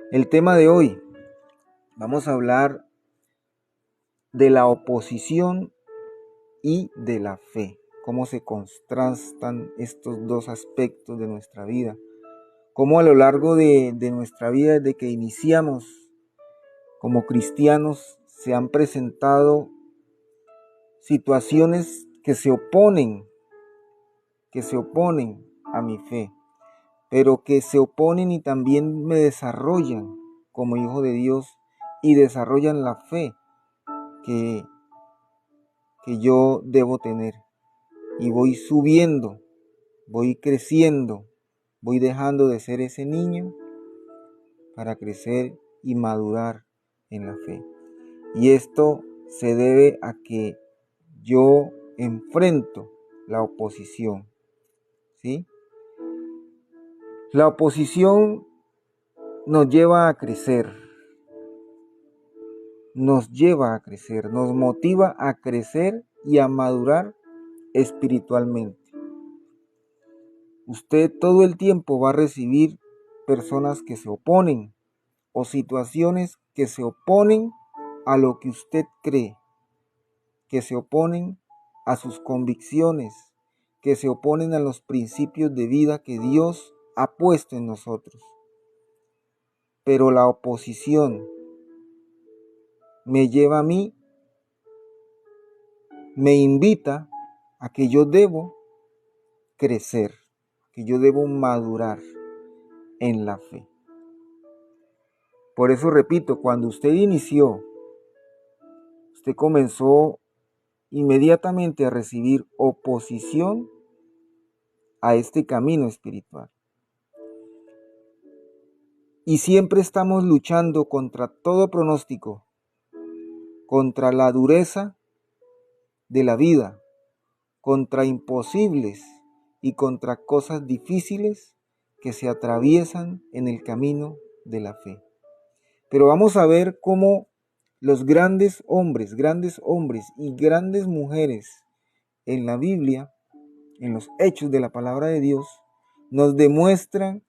El tema de hoy, vamos a hablar de la oposición y de la fe. Cómo se contrastan estos dos aspectos de nuestra vida. Cómo a lo largo de nuestra vida, desde que iniciamos como cristianos, se han presentado situaciones que se oponen a mi fe, pero que se oponen y también me desarrollan como hijo de Dios y desarrollan la fe que yo debo tener. Y voy subiendo, voy creciendo, voy dejando de ser ese niño para crecer y madurar en la fe. Y esto se debe a que yo enfrento la oposición, ¿sí? La oposición nos lleva a crecer, nos motiva a crecer y a madurar espiritualmente. Usted todo el tiempo va a recibir personas que se oponen o situaciones que se oponen a lo que usted cree, que se oponen a sus convicciones, que se oponen a los principios de vida que Dios ha puesto en nosotros. Pero la oposición me lleva a mí, me invita a que yo debo crecer, que yo debo madurar en la fe. Por eso repito, cuando usted inició, usted comenzó inmediatamente a recibir oposición a este camino espiritual. Y siempre estamos luchando contra todo pronóstico, contra la dureza de la vida, contra imposibles y contra cosas difíciles que se atraviesan en el camino de la fe. Pero vamos a ver cómo los grandes hombres y grandes mujeres en la Biblia, en los hechos de la palabra de Dios, nos demuestran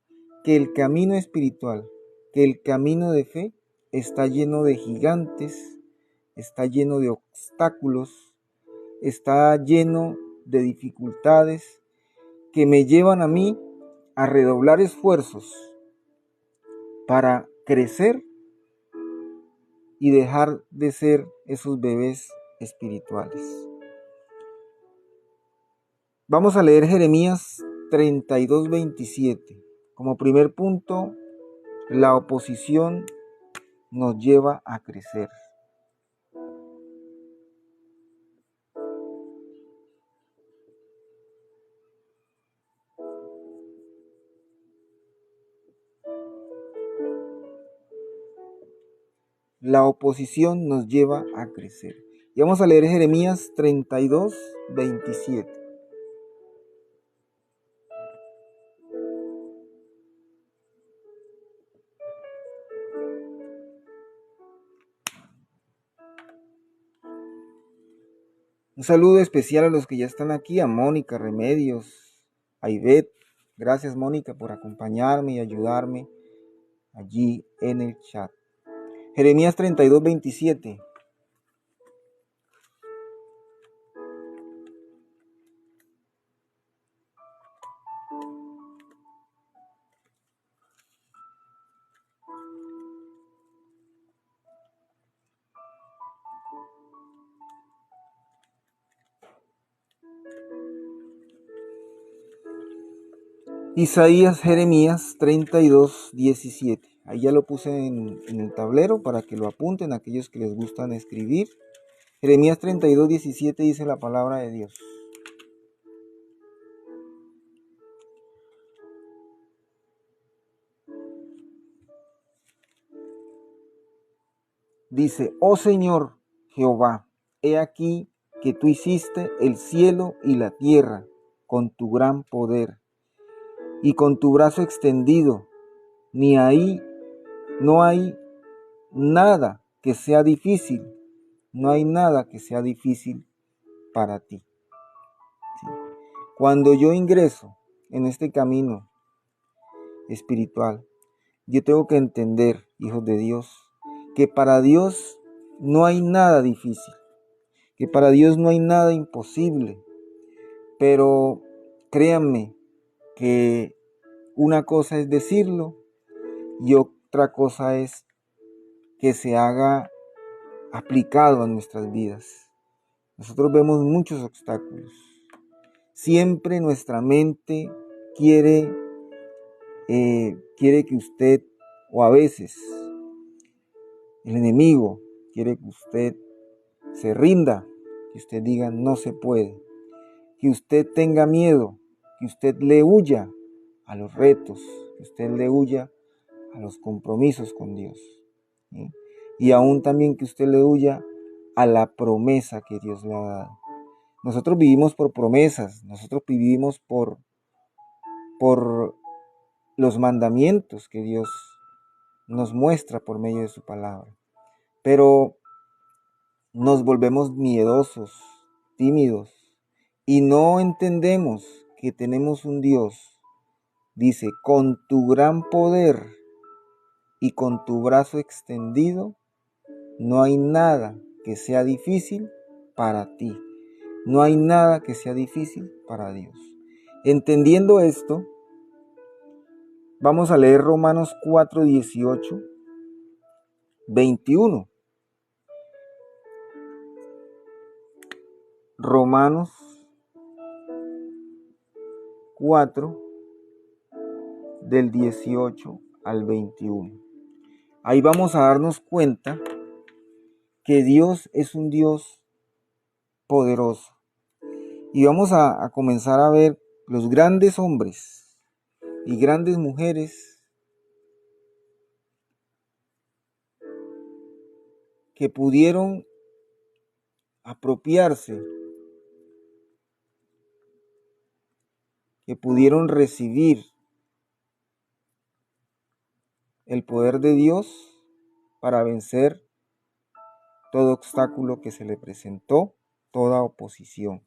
que el camino espiritual, que el camino de fe está lleno de gigantes, está lleno de obstáculos, está lleno de dificultades que me llevan a mí a redoblar esfuerzos para crecer y dejar de ser esos bebés espirituales. Vamos a leer Jeremías 32:27. Como primer punto, la oposición nos lleva a crecer. La oposición nos lleva a crecer. Y vamos a leer Jeremías 32:27. Un saludo especial a los que ya están aquí, a Mónica Remedios, a Ivette. Gracias, Mónica, por acompañarme y ayudarme allí en el chat. Jeremías 32:27. Isaías, Jeremías 32:17. Ahí ya lo puse en el tablero para que lo apunten aquellos que les gustan escribir. Jeremías 32:17 dice la palabra de Dios. Dice: oh Señor Jehová, he aquí que tú hiciste el cielo y la tierra con tu gran poder y con tu brazo extendido. No hay nada que sea difícil, no hay nada que sea difícil para ti. ¿Sí? Cuando yo ingreso en este camino espiritual, yo tengo que entender, hijos de Dios, que para Dios no hay nada difícil, que para Dios no hay nada imposible. Pero créanme que una cosa es decirlo y otra cosa es que se haga aplicado a nuestras vidas. Nosotros vemos muchos obstáculos. Siempre nuestra mente quiere que usted, o a veces el enemigo quiere que usted se rinda, que usted diga no se puede, que usted tenga miedo, que usted le huya a los retos, que usted le huya a los compromisos con Dios, ¿sí? Y aún también que usted le huya a la promesa que Dios le ha dado. Nosotros vivimos por promesas, nosotros vivimos por los mandamientos que Dios nos muestra por medio de su palabra. Pero nos volvemos miedosos, tímidos, y no entendemos que tenemos un Dios, dice, con tu gran poder y con tu brazo extendido, no hay nada que sea difícil para ti. No hay nada que sea difícil para Dios. Entendiendo esto, vamos a leer Romanos 4, 18, 21. Romanos 4, del 18 al 21. Ahí vamos a darnos cuenta que Dios es un Dios poderoso. Y vamos a comenzar a ver los grandes hombres y grandes mujeres que pudieron apropiarse, que pudieron recibir el poder de Dios para vencer todo obstáculo que se le presentó, toda oposición.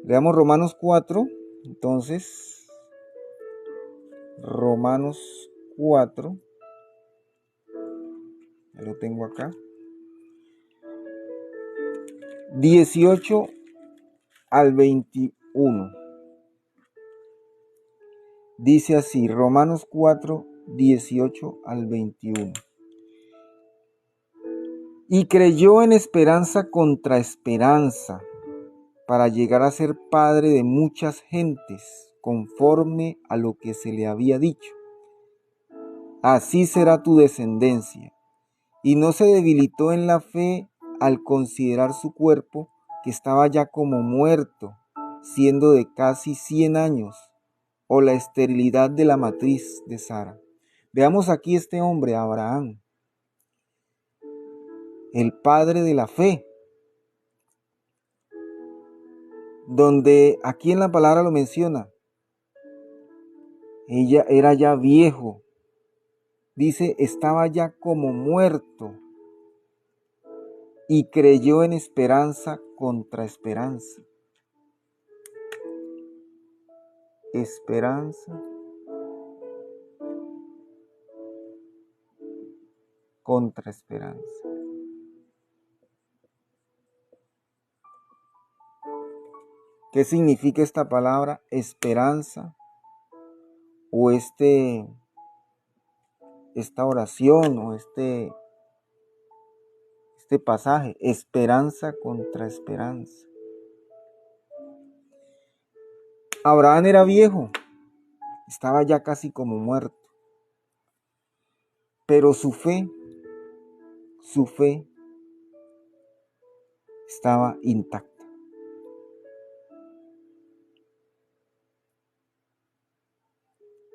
Leamos Romanos 4, entonces, Romanos 4, ya lo tengo acá, 18 al 21. Dice así, Romanos 4, 18 al 21. Y creyó en esperanza contra esperanza, para llegar a ser padre de muchas gentes, conforme a lo que se le había dicho. Así será tu descendencia. Y no se debilitó en la fe al considerar su cuerpo, que estaba ya como muerto, siendo de casi 100 años, o la esterilidad de la matriz de Sara. Veamos aquí este hombre, Abraham, el padre de la fe, donde aquí en la palabra lo menciona. Ella era ya viejo, dice, estaba ya como muerto, y creyó en esperanza contra esperanza. Esperanza contra esperanza. ¿Qué significa esta palabra esperanza? O esta oración o este pasaje, esperanza contra esperanza. Abraham era viejo, estaba ya casi como muerto, pero su fe estaba intacta.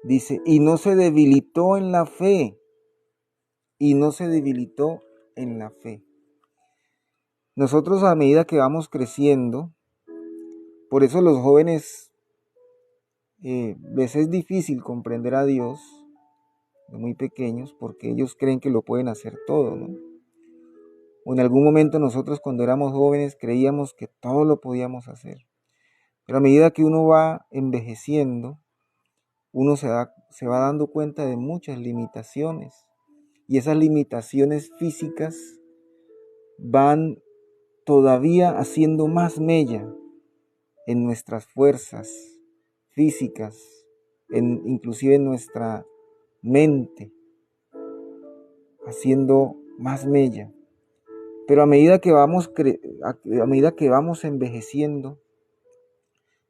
Dice, y no se debilitó en la fe, Nosotros, a medida que vamos creciendo, por eso los jóvenes, les es difícil comprender a Dios de muy pequeños, porque ellos creen que lo pueden hacer todo, ¿no? O en algún momento nosotros, cuando éramos jóvenes, creíamos que todo lo podíamos hacer. Pero a medida que uno va envejeciendo, uno se se va dando cuenta de muchas limitaciones. Y esas limitaciones físicas van todavía haciendo más mella en nuestras fuerzas físicas, inclusive en nuestra mente, haciendo más mella. Pero a medida que vamos envejeciendo,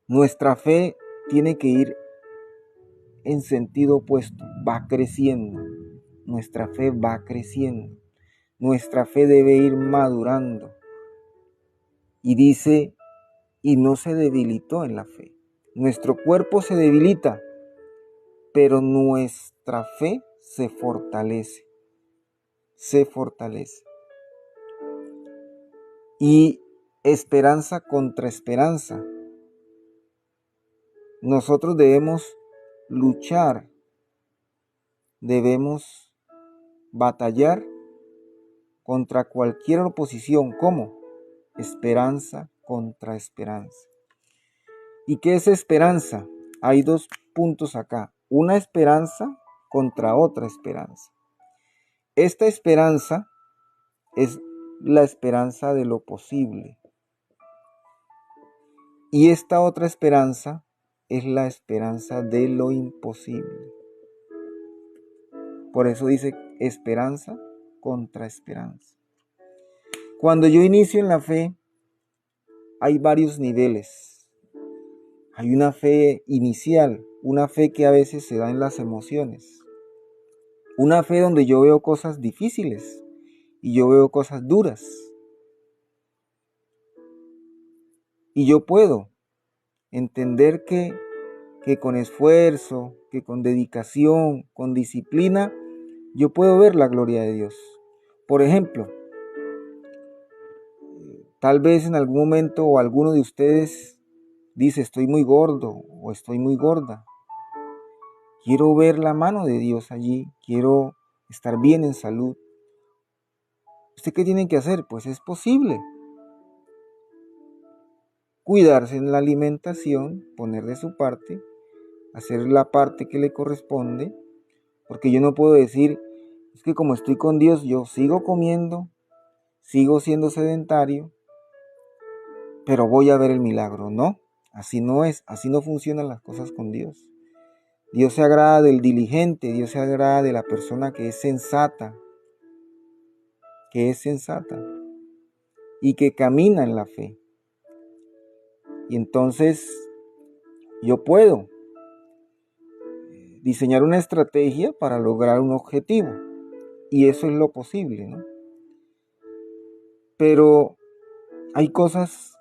nuestra fe tiene que ir en sentido opuesto, va creciendo. Nuestra fe va creciendo. Nuestra fe debe ir madurando. Y dice, y no se debilitó en la fe. Nuestro cuerpo se debilita, pero nuestra fe se fortalece. Se fortalece. Y esperanza contra esperanza. Nosotros debemos luchar, debemos batallar contra cualquier oposición. ¿Cómo? Esperanza contra esperanza. ¿Y qué es esperanza? Hay dos puntos acá. Una esperanza contra otra esperanza. Esta esperanza es la esperanza de lo posible. Y esta otra esperanza es la esperanza de lo imposible. Por eso dice esperanza contra esperanza. Cuando yo inicio en la fe, hay varios niveles. Hay una fe inicial, una fe que a veces se da en las emociones. Una fe donde yo veo cosas difíciles y yo veo cosas duras. Y yo puedo entender que con esfuerzo, que con dedicación, con disciplina, yo puedo ver la gloria de Dios. Por ejemplo, tal vez en algún momento o alguno de ustedes dice, estoy muy gordo o estoy muy gorda. Quiero ver la mano de Dios allí, quiero estar bien en salud. ¿Usted qué tiene que hacer? Pues es posible. Cuidarse en la alimentación, poner de su parte, hacer la parte que le corresponde, porque yo no puedo decir, es que como estoy con Dios, yo sigo comiendo, sigo siendo sedentario, pero voy a ver el milagro. No, así no es, así no funcionan las cosas con Dios. Dios se agrada del diligente, Dios se agrada de la persona que es sensata y que camina en la fe. Y entonces yo puedo diseñar una estrategia para lograr un objetivo. Y eso es lo posible, ¿no? Pero hay cosas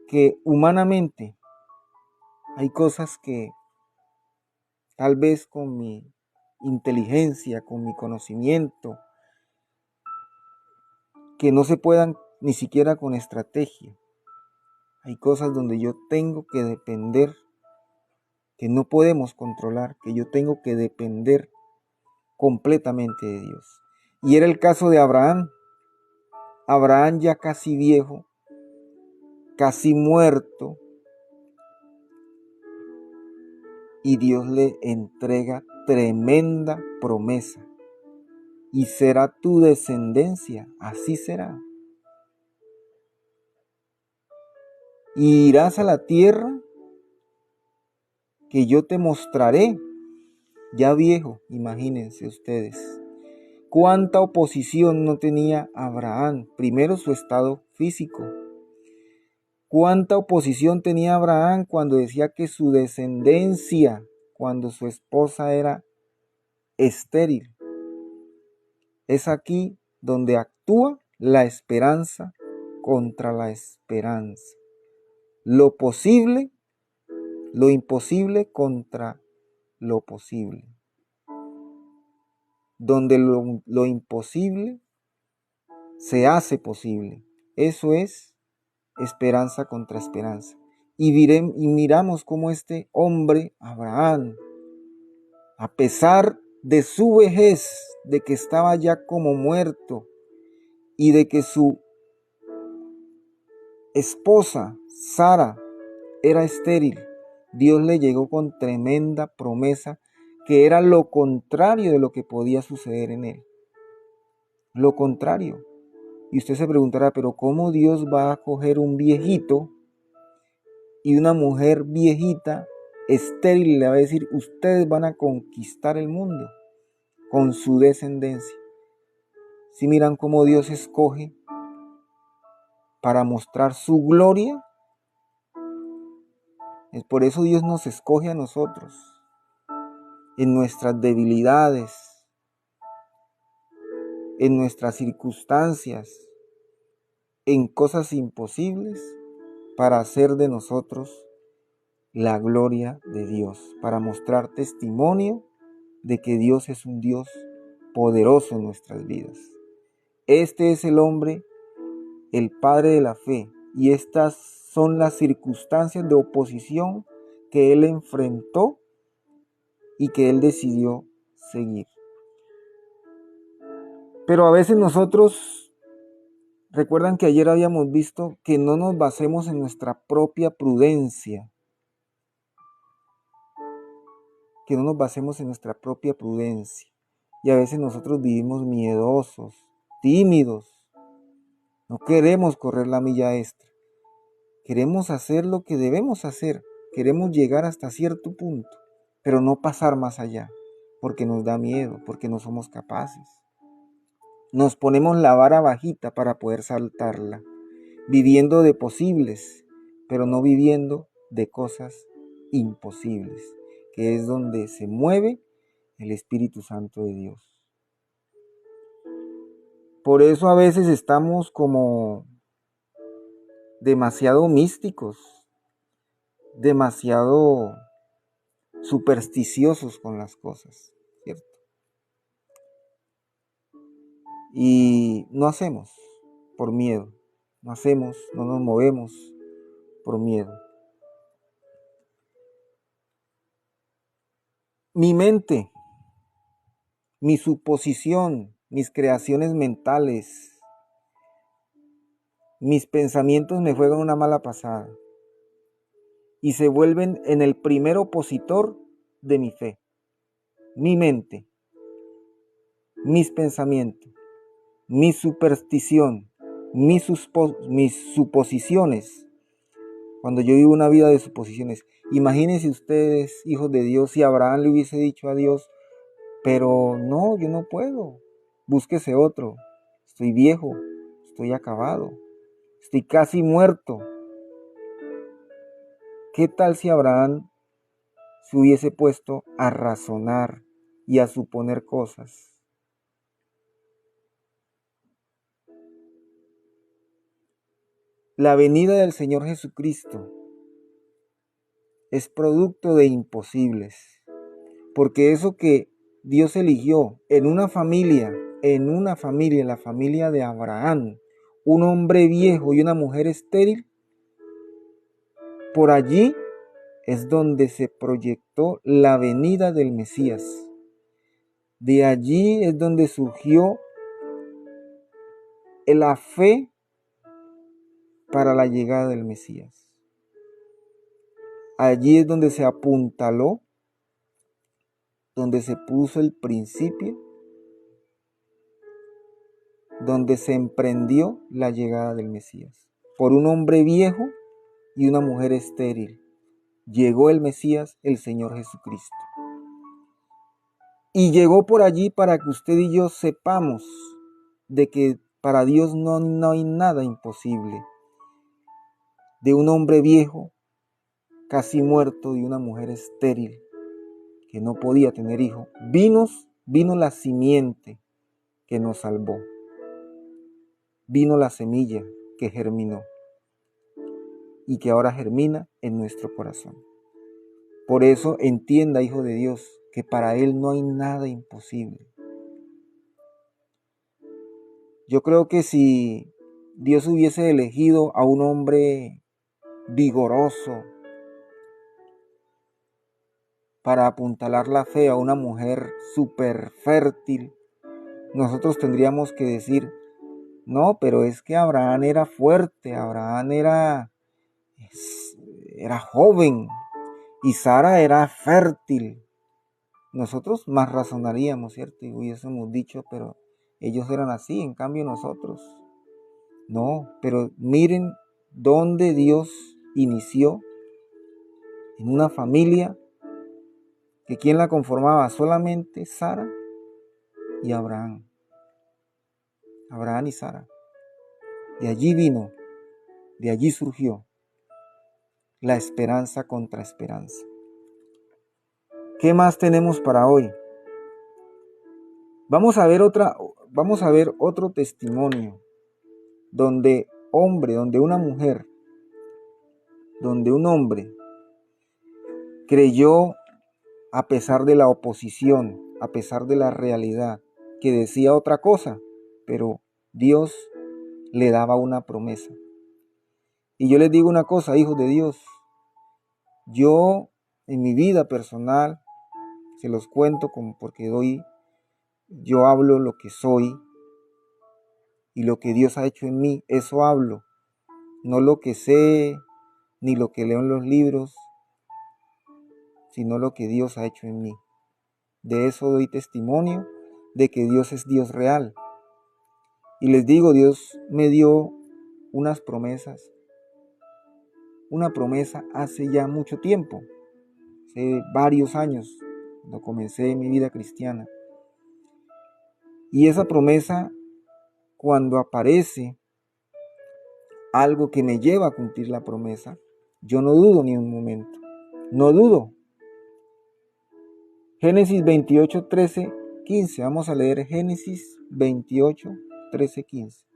que humanamente, hay cosas que tal vez con mi inteligencia, con mi conocimiento, que no se puedan ni siquiera con estrategia. Hay cosas donde yo tengo que depender, que no podemos controlar, que yo tengo que depender completamente de Dios. Y era el caso de Abraham. Abraham ya casi viejo, casi muerto, y Dios le entrega tremenda promesa. Y será tu descendencia, así será. Y irás a la tierra que yo te mostraré. Ya viejo, imagínense ustedes. Cuánta oposición no tenía Abraham. Primero su estado físico. Cuánta oposición tenía Abraham cuando decía que su descendencia, cuando su esposa era estéril. Es aquí donde actúa la esperanza contra la esperanza. Lo posible, lo imposible contra lo posible. Donde lo imposible se hace posible. Eso es esperanza contra esperanza. Y miramos cómo este hombre, Abraham, a pesar de su vejez, de que estaba ya como muerto y de que su esposa, Sara, era estéril, Dios le llegó con tremenda promesa que era lo contrario de lo que podía suceder en él. Lo contrario. Y usted se preguntará, pero ¿cómo Dios va a coger un viejito y una mujer viejita, estéril, y le va a decir, ustedes van a conquistar el mundo con su descendencia? Si miran cómo Dios escoge para mostrar su gloria, es por eso Dios nos escoge a nosotros, en nuestras debilidades, en nuestras circunstancias, en cosas imposibles, para hacer de nosotros la gloria de Dios, para mostrar testimonio de que Dios es un Dios poderoso en nuestras vidas. Este es el hombre, el padre de la fe, y estas son las circunstancias de oposición que él enfrentó y que él decidió seguir. Pero a veces nosotros, recuerdan que ayer habíamos visto que no nos basemos en nuestra propia prudencia, que no nos basemos en nuestra propia prudencia. Y a veces nosotros vivimos miedosos, tímidos, no queremos correr la milla extra, queremos hacer lo que debemos hacer, queremos llegar hasta cierto punto, pero no pasar más allá, porque nos da miedo, porque no somos capaces. Nos ponemos la vara bajita para poder saltarla, viviendo de posibles, pero no viviendo de cosas imposibles, que es donde se mueve el Espíritu Santo de Dios. Por eso a veces estamos como demasiado místicos, demasiado supersticiosos con las cosas, ¿cierto? Y no hacemos por miedo, no hacemos, no nos movemos por miedo. Mi mente, mi suposición, mis creaciones mentales, mis pensamientos me juegan una mala pasada y se vuelven en el primer opositor de mi fe. Mi mente, mis pensamientos, mi superstición, mis suposiciones. Cuando yo vivo una vida de suposiciones, imagínense ustedes, hijos de Dios, si Abraham le hubiese dicho a Dios, pero no, yo no puedo, búsquese otro, estoy viejo, estoy acabado, estoy casi muerto. ¿Qué tal si Abraham se hubiese puesto a razonar y a suponer cosas? La venida del Señor Jesucristo es producto de imposibles, porque eso que Dios eligió en la familia, la familia de Abraham, un hombre viejo y una mujer estéril, por allí es donde se proyectó la venida del Mesías. De allí es donde surgió la fe para la llegada del Mesías. Allí es donde se apuntaló, donde se puso el principio, donde se emprendió la llegada del Mesías. Por un hombre viejo y una mujer estéril, llegó el Mesías, el Señor Jesucristo. Y llegó por allí para que usted y yo sepamos de que para Dios no hay nada imposible. De un hombre viejo, casi muerto, y una mujer estéril, que no podía tener hijo, vino la simiente que nos salvó. Vino la semilla que germinó y que ahora germina en nuestro corazón. Por eso entienda, hijo de Dios, que para Él no hay nada imposible. Yo creo que si Dios hubiese elegido a un hombre vigoroso para apuntalar la fe, a una mujer súper fértil, nosotros tendríamos que decir, no, pero es que Abraham era fuerte, Abraham era joven y Sara era fértil. nosotros más razonaríamos, ¿cierto? Y hubiésemos dicho, pero ellos eran así, en cambio nosotros. No, pero miren dónde Dios inició, en una familia que quien la conformaba solamente Sara y Abraham. Abraham y Sara. De allí vino, de allí surgió la esperanza contra esperanza. ¿Qué más tenemos para hoy? Vamos a ver otro testimonio donde una mujer, donde un hombre creyó a pesar de la oposición, a pesar de la realidad, que decía otra cosa, pero Dios le daba una promesa. Y yo les digo una cosa, hijos de Dios, yo en mi vida personal, se los cuento como porque yo hablo lo que soy y lo que Dios ha hecho en mí, eso hablo, no lo que sé ni lo que leo en los libros, sino lo que Dios ha hecho en mí. De eso doy testimonio, de que Dios es Dios real. Y les digo, Dios me dio unas promesas, una promesa hace ya mucho tiempo, hace varios años, cuando comencé mi vida cristiana. Y esa promesa, cuando aparece algo que me lleva a cumplir la promesa, yo no dudo ni un momento, no dudo. Génesis 28, 13, 15. Vamos a leer Génesis 28, 13, 15.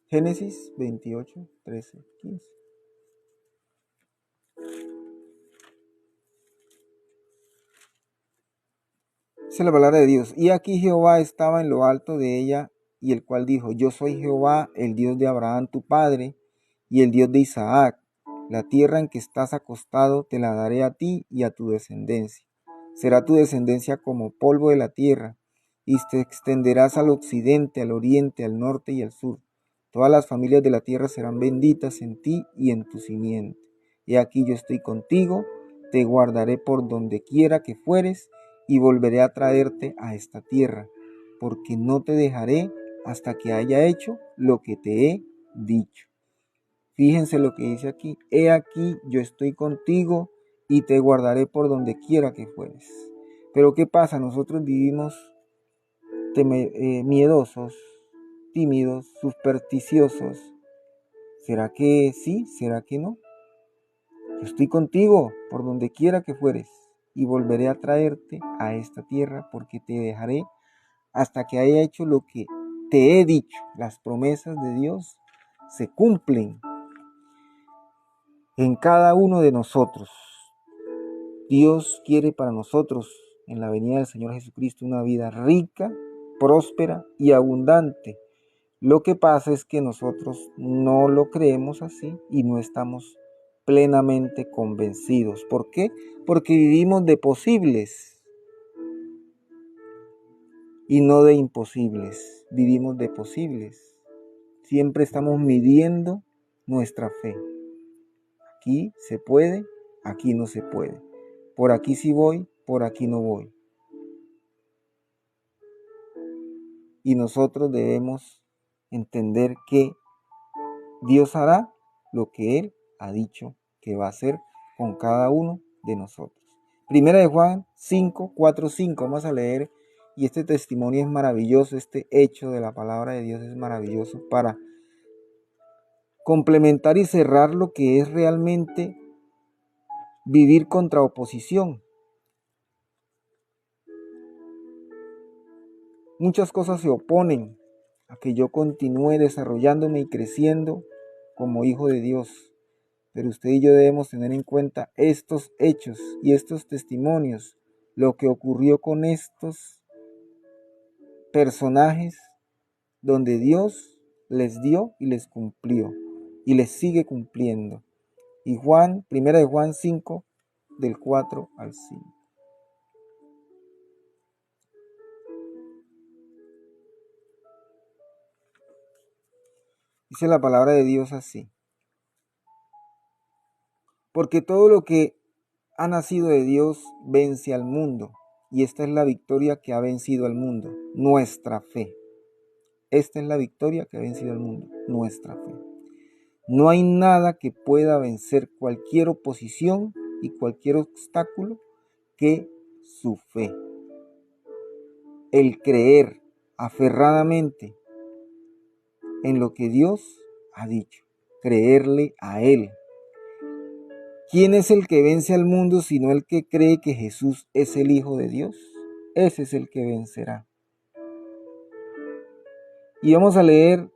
Génesis 28, 13, 15. Dice la palabra de Dios. Y aquí Jehová estaba en lo alto de ella, y el cual dijo: Yo soy Jehová, el Dios de Abraham tu padre, y el Dios de Isaac. La tierra en que estás acostado te la daré a ti y a tu descendencia. Será tu descendencia como polvo de la tierra, y te extenderás al occidente, al oriente, al norte y al sur. Todas las familias de la tierra serán benditas en ti y en tu simiente. He aquí yo estoy contigo, te guardaré por donde quiera que fueres, y volveré a traerte a esta tierra, porque no te dejaré hasta que haya hecho lo que te he dicho. Fíjense lo que dice aquí: he aquí yo estoy contigo y te guardaré por donde quiera que fueres. Pero ¿qué pasa? Nosotros vivimos miedosos, tímidos, supersticiosos. ¿Será que sí? ¿Será que no? Yo estoy contigo por donde quiera que fueres, y volveré a traerte a esta tierra, porque te dejaré hasta que haya hecho lo que te he dicho. Las promesas de Dios se cumplen en cada uno de nosotros. Dios quiere para nosotros, en la venida del Señor Jesucristo, una vida rica, próspera y abundante. Lo que pasa es que nosotros no lo creemos así y no estamos plenamente convencidos. ¿Por qué? Porque vivimos de posibles y no de imposibles. Vivimos de posibles. Siempre estamos midiendo nuestra fe. Aquí se puede, aquí no se puede. Por aquí sí voy, por aquí no voy. Y nosotros debemos entender que Dios hará lo que Él ha dicho que va a hacer con cada uno de nosotros. Primera de Juan 5, 4, 5. Vamos a leer, y este testimonio es maravilloso, este hecho de la palabra de Dios es maravilloso para complementar y cerrar lo que es realmente vivir contra oposición. Muchas cosas se oponen a que yo continúe desarrollándome y creciendo como hijo de Dios. Pero usted y yo debemos tener en cuenta estos hechos y estos testimonios, lo que ocurrió con estos personajes donde Dios les dio y les cumplió y les sigue cumpliendo. Y primera de Juan 5, del 4 al 5. Dice la palabra de Dios así: Porque todo lo que ha nacido de Dios vence al mundo. Y esta es la victoria que ha vencido al mundo, nuestra fe. Esta es la victoria que ha vencido al mundo, nuestra fe. No hay nada que pueda vencer cualquier oposición y cualquier obstáculo que su fe. El creer aferradamente en lo que Dios ha dicho, creerle a Él. ¿Quién es el que vence al mundo sino el que cree que Jesús es el Hijo de Dios? Ese es el que vencerá. Y vamos a leer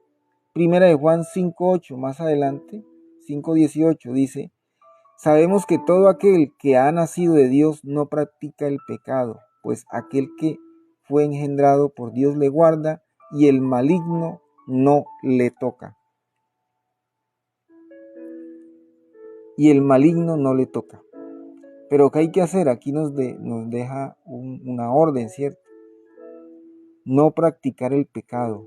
1 Juan 5:8, más adelante, 5:18, dice: sabemos que todo aquel que ha nacido de Dios no practica el pecado, pues aquel que fue engendrado por Dios le guarda y el maligno no le toca. Y el maligno no le toca. Pero ¿qué hay que hacer? Aquí nos deja una orden, ¿cierto? No practicar el pecado.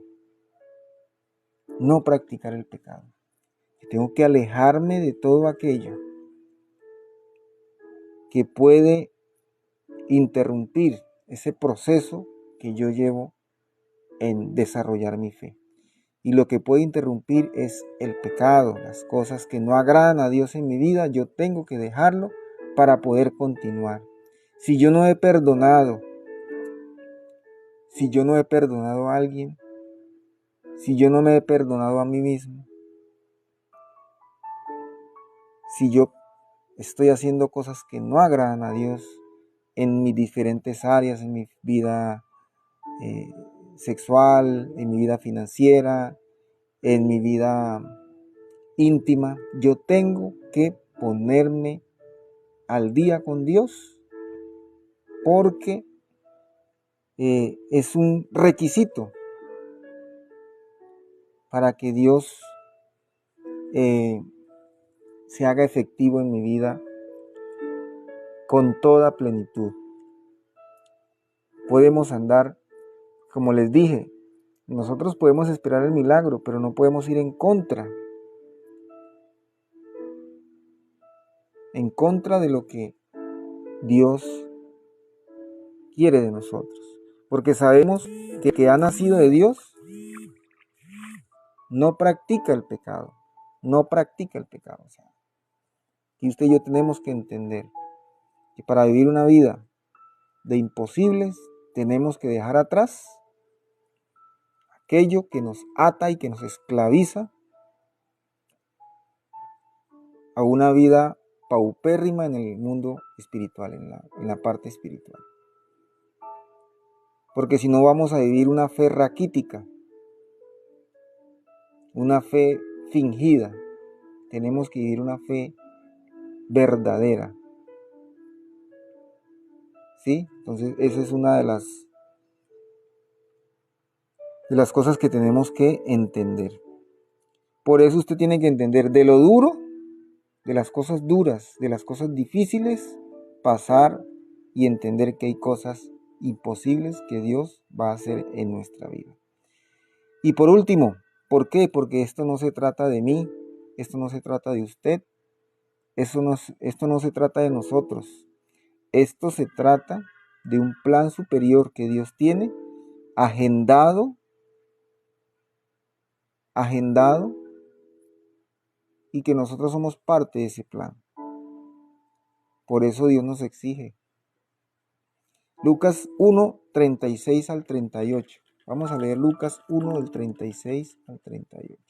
No practicar el pecado. Tengo que alejarme de todo aquello que puede interrumpir ese proceso que yo llevo en desarrollar mi fe. Y lo que puede interrumpir es el pecado, las cosas que no agradan a Dios en mi vida. Yo tengo que dejarlo para poder continuar. Si yo no he perdonado, a alguien, si yo no me he perdonado a mí mismo, si yo estoy haciendo cosas que no agradan a Dios en mis diferentes áreas, en mi vida sexual, en mi vida financiera, en mi vida íntima, yo tengo que ponerme al día con Dios, porque es un requisito para que Dios se haga efectivo en mi vida con toda plenitud. Podemos andar, como les dije, nosotros podemos esperar el milagro, pero no podemos ir en contra de lo que Dios quiere de nosotros. Porque sabemos que el que ha nacido de Dios no practica el pecado. No practica el pecado. O sea, y usted y yo tenemos que entender que para vivir una vida de imposibles tenemos que dejar atrás aquello que nos ata y que nos esclaviza a una vida paupérrima en el mundo espiritual, en la parte espiritual. Porque si no vamos a vivir una fe raquítica, una fe fingida, tenemos que vivir una fe verdadera. ¿Sí? Entonces esa es una de las cosas que tenemos que entender. Por eso usted tiene que entender de lo duro, de las cosas duras, de las cosas difíciles, pasar y entender que hay cosas imposibles que Dios va a hacer en nuestra vida. Y por último, ¿por qué? Porque esto no se trata de mí, esto no se trata de usted, esto no se trata de nosotros. Esto se trata de un plan superior que Dios tiene, agendado, y que nosotros somos parte de ese plan. Por eso Dios nos exige. Lucas 1, 36 al 38. Vamos a leer Lucas 1 del 36 al 38.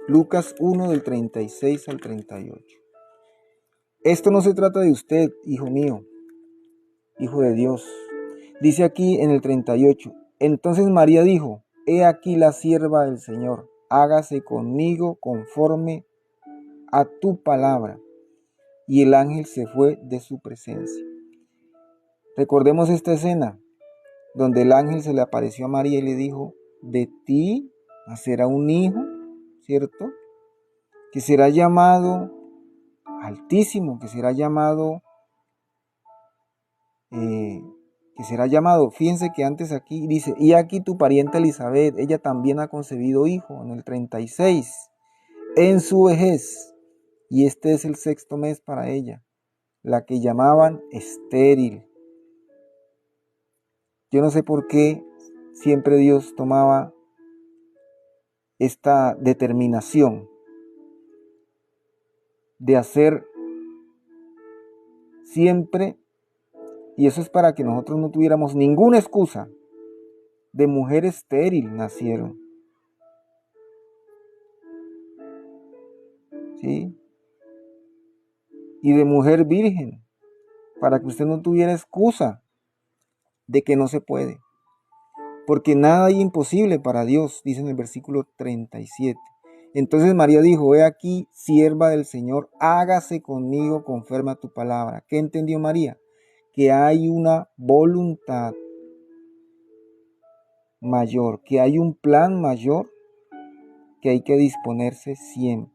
Lucas 1 del 36 al 38. Esto no se trata de usted, hijo mío, hijo de Dios. Dice aquí en el 38. Entonces María dijo: he aquí la sierva del Señor, hágase conmigo conforme a tu palabra. Y el ángel se fue de su presencia. Recordemos esta escena donde el ángel se le apareció a María y le dijo: de ti nacerá un hijo, ¿cierto? Que será llamado Altísimo, que será llamado que será llamado. Fíjense que antes aquí dice, y aquí tu pariente Elizabeth, ella también ha concebido hijo, en el 36, en su vejez, y este es el 6º mes para ella, la que llamaban estéril. Yo no sé por qué siempre Dios tomaba esta determinación de hacer siempre, y eso es para que nosotros no tuviéramos ninguna excusa. De mujer estéril nacieron, ¿sí? Y de mujer virgen, para que usted no tuviera excusa de que no se puede. Porque nada hay imposible para Dios, dice en el versículo 37. Entonces María dijo, he aquí, sierva del Señor, hágase conmigo conforme a tu palabra. ¿Qué entendió María? Que hay una voluntad mayor, que hay un plan mayor que hay que disponerse siempre.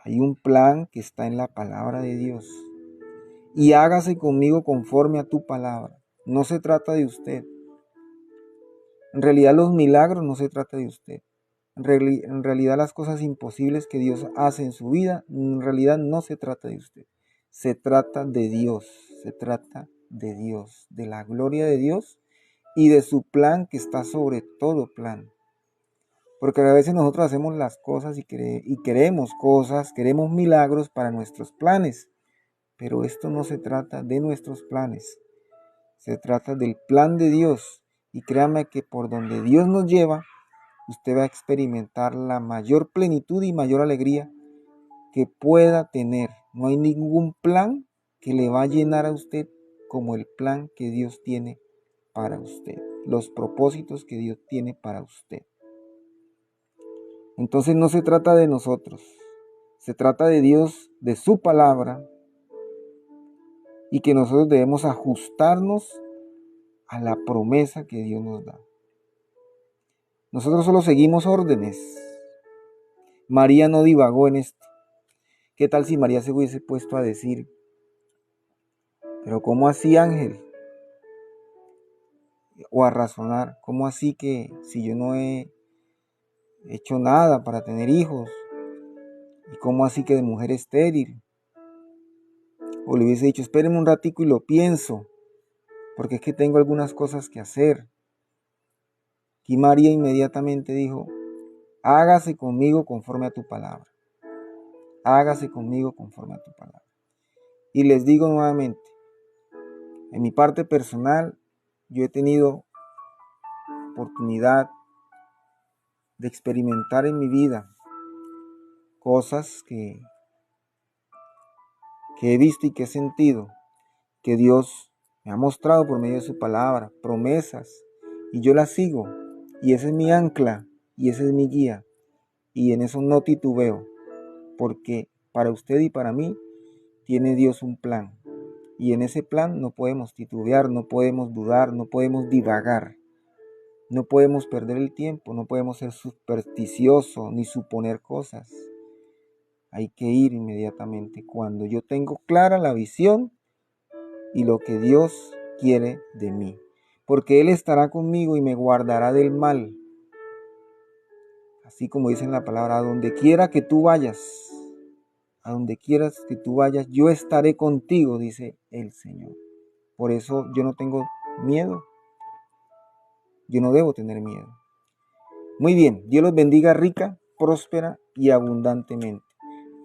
Hay un plan que está en la palabra de Dios. Y hágase conmigo conforme a tu palabra. No se trata de usted. En realidad los milagros no se trata de usted. En realidad las cosas imposibles que Dios hace en su vida, en realidad no se trata de usted. Se trata de Dios. Se trata de Dios, de la gloria de Dios y de su plan que está sobre todo plan. Porque a veces nosotros hacemos las cosas y queremos cosas, queremos milagros para nuestros planes. Pero esto no se trata de nuestros planes. Se trata del plan de Dios. Y créame que por donde Dios nos lleva, usted va a experimentar la mayor plenitud y mayor alegría que pueda tener. No hay ningún plan que le va a llenar a usted como el plan que Dios tiene para usted. Los propósitos que Dios tiene para usted. Entonces no se trata de nosotros. Se trata de Dios, de su palabra. Y que nosotros debemos ajustarnos a la promesa que Dios nos da. Nosotros solo seguimos órdenes. María no divagó en esto. ¿Qué tal si María se hubiese puesto a decir, pero cómo así, ángel? O a razonar, ¿cómo así que si yo no he hecho nada para tener hijos? ¿Y cómo así que de mujer estéril? O le hubiese dicho, espérenme un ratico y lo pienso, porque es que tengo algunas cosas que hacer. Y María inmediatamente dijo, hágase conmigo conforme a tu palabra. Hágase conmigo conforme a tu palabra. Y les digo nuevamente, en mi parte personal, yo he tenido oportunidad de experimentar en mi vida cosas que he visto y que he sentido, que Dios me ha mostrado por medio de su palabra, promesas, y yo las sigo, y esa es mi ancla, y esa es mi guía, y en eso no titubeo, porque para usted y para mí tiene Dios un plan, y en ese plan no podemos titubear, no podemos dudar, no podemos divagar, no podemos perder el tiempo, no podemos ser supersticiosos ni suponer cosas. Hay que ir inmediatamente cuando yo tengo clara la visión y lo que Dios quiere de mí, porque Él estará conmigo y me guardará del mal. Así como dice en la palabra, a donde quiera que tú vayas, a donde quieras que tú vayas, yo estaré contigo, dice el Señor. Por eso yo no tengo miedo, yo no debo tener miedo. Muy bien, Dios los bendiga rica, próspera y abundantemente.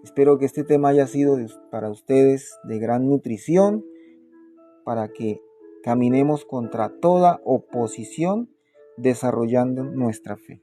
Espero que este tema haya sido para ustedes de gran nutrición, para que caminemos contra toda oposición desarrollando nuestra fe.